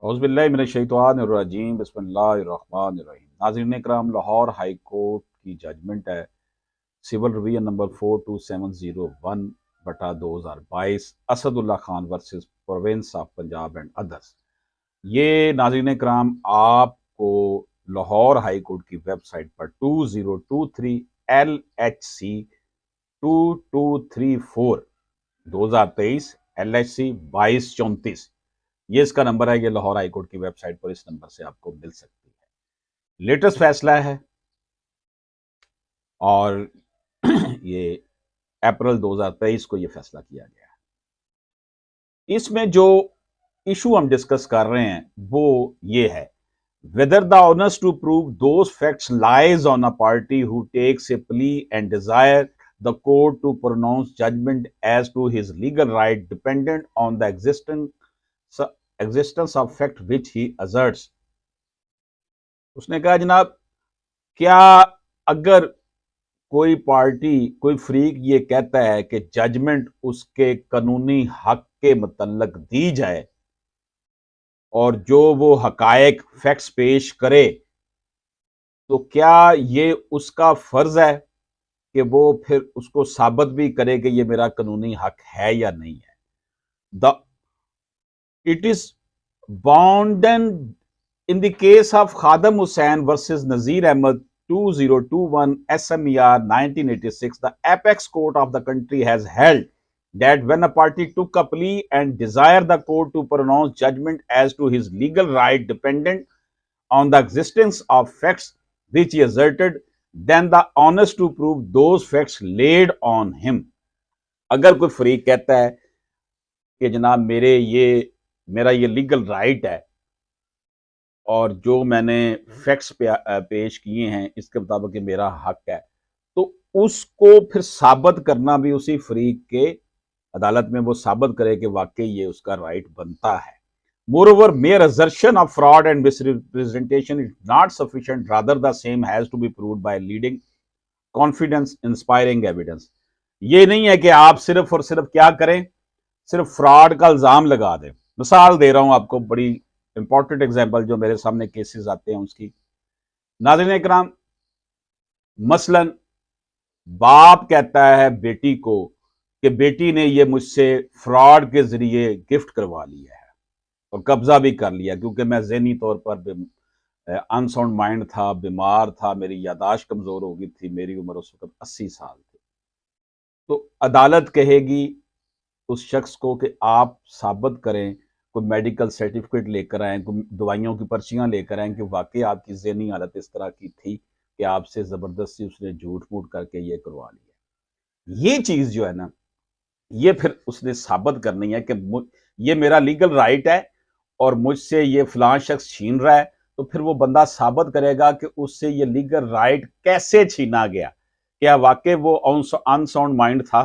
औज़ु बिल्लाहि मिनश्शैतानिर्रजीम बिस्मिल्लाहिर्रहमानिर्रहीम। नाज़रीन इकराम, लाहौर हाई कोर्ट की जजमेंट है सिविल रिवीजन नंबर 42701 बटा 2022 Asadullah Khan versus province of Punjab and others. ये नाज़रीन इकराम आपको लाहौर हाई कोर्ट की वेबसाइट पर 2023 LHC 2234 2023 LHC 2234 ये इसका नंबर है। ये लाहौर हाई कोर्ट की वेबसाइट पर इस नंबर से आपको मिल सकती है। लेटेस्ट फैसला है और ये अप्रैल 2023 को ये फैसला किया गया है। इसमें जो इशू हम डिस्कस कर रहे हैं वो ये है, whether the onus to prove those facts lies on a party who takes a plea and desire the court to pronounce judgment as to his legal right dependent on the existence of fact which he asserts। उसने कहा जनाब, क्या अगर कोई party कोई फरीक ये कहता है कि जजमेंट उसके कानूनी हक के मुतल्लक दी जाए और जो वो हकायक फैक्ट्स पेश करे, तो क्या ये उसका फर्ज है कि वो फिर उसको साबित भी करे कि ये मेरा कानूनी हक है या नहीं है। It is bounden in the case of Khadam Hussain versus Nazir Ahmed 2021 SMER 1986, the apex court of the country has held that when a party took a plea and desired the court to pronounce judgment as to his legal right dependent on the existence of facts which he asserted, then the onus to prove those facts laid on him। अगर कोई फरीक कहता है कि जनाब मेरा ये legal right है और जो मैंने फैक्ट्स पेश किए हैं इसके मुताबिक ये मेरा हक है, तो उसको फिर साबित करना भी उसी फरीक के अदालत में वो साबित करे कि वाकई ये उसका राइट बनता है। Moreover, mere assertion of fraud and misrepresentation is not sufficient, rather the same has to be proved by leading confidence inspiring evidence। ये नहीं है कि आप सिर्फ और सिर्फ क्या करें, सिर्फ फ्रॉड का इल्जाम लगा दें। मिसाल दे रहा हूं आपको, बड़ी इंपॉर्टेंट एग्जांपल जो मेरे सामने केसेस आते हैं उसकी। नाज़रीन इकराम, मसलन बाप कहता है बेटी को कि बेटी ने ये मुझसे फ्रॉड के जरिए गिफ्ट करवा लिया है और कब्जा भी कर लिया, क्योंकि मैं ज़हनी तौर पर अनसाउंड माइंड था, बीमार था, मेरी यादाश्त कमज़ोर हो गई थी, मेरी उम्र उस वक्त 80 साल थी। तो अदालत कहेगी उस शख्स को कि आप साबित करें, कोई मेडिकल सर्टिफिकेट लेकर आएँ, कोई दवाइयों की पर्चियाँ लेकर आएँ कि वाकई आपकी ज़हनी हालत इस तरह की थी कि आपसे ज़बरदस्ती उसने झूठ मूठ करके ये करवा लिया। ये चीज़ जो है ना, ये फिर उसने साबित करनी है कि ये मेरा लीगल राइट है और मुझसे ये फलां शख्स छीन रहा है, तो फिर वो बंदा साबित करेगा कि उससे ये लीगल राइट कैसे छीना गया। क्या वाकई वो अनसाउंड माइंड था,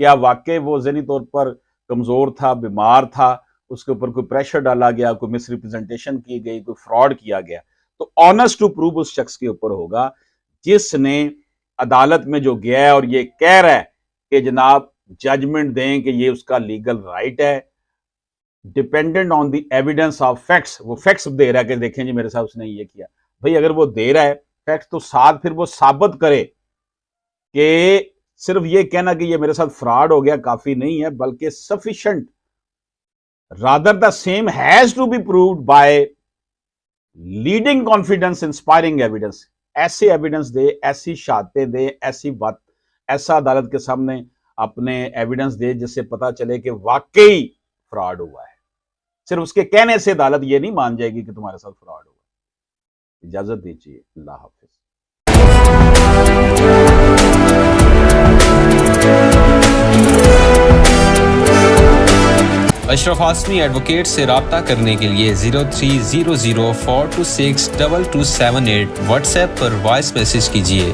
क्या वाकई वो ज़हनी तौर पर कमज़ोर था, बीमार था, उसके ऊपर कोई प्रेशर डाला गया, कोई मिसरिप्रेजेंटेशन की गई, कोई फ्रॉड किया गया। तो ऑनेस्ट टू प्रूव उस शख्स के ऊपर होगा जिसने अदालत में जो गया है और ये कह रहा है कि जनाब जजमेंट दें कि ये उसका लीगल राइट है, dependent on the evidence of facts. वो फैक्ट्स दे रहा है कि देखें जी मेरे साथ उसने ये किया। भाई अगर वो दे रहा है फैक्ट्स, तो साथ फिर वो साबित करे कि सिर्फ ये कहना कि ये मेरे साथ फ्रॉड हो गया काफी नहीं है, बल्कि sufficient, rather the same has to be proved by leading confidence inspiring evidence। ऐसे एविडेंस दे, ऐसी शहादतें दे, ऐसी बात, ऐसा अदालत के सामने अपने एविडेंस दे जिससे पता चले कि वाकई फ्रॉड हुआ है। सिर्फ उसके कहने से अदालत ये नहीं मान जाएगी कि तुम्हारे साथ फ्रॉड हुआ। इजाजत दीजिए, अल्लाह हाफिज। अशरफ आसमी एडवोकेट से रब्ता करने के लिए 0300426227 व्हाट्सएप पर वॉइस मैसेज कीजिए।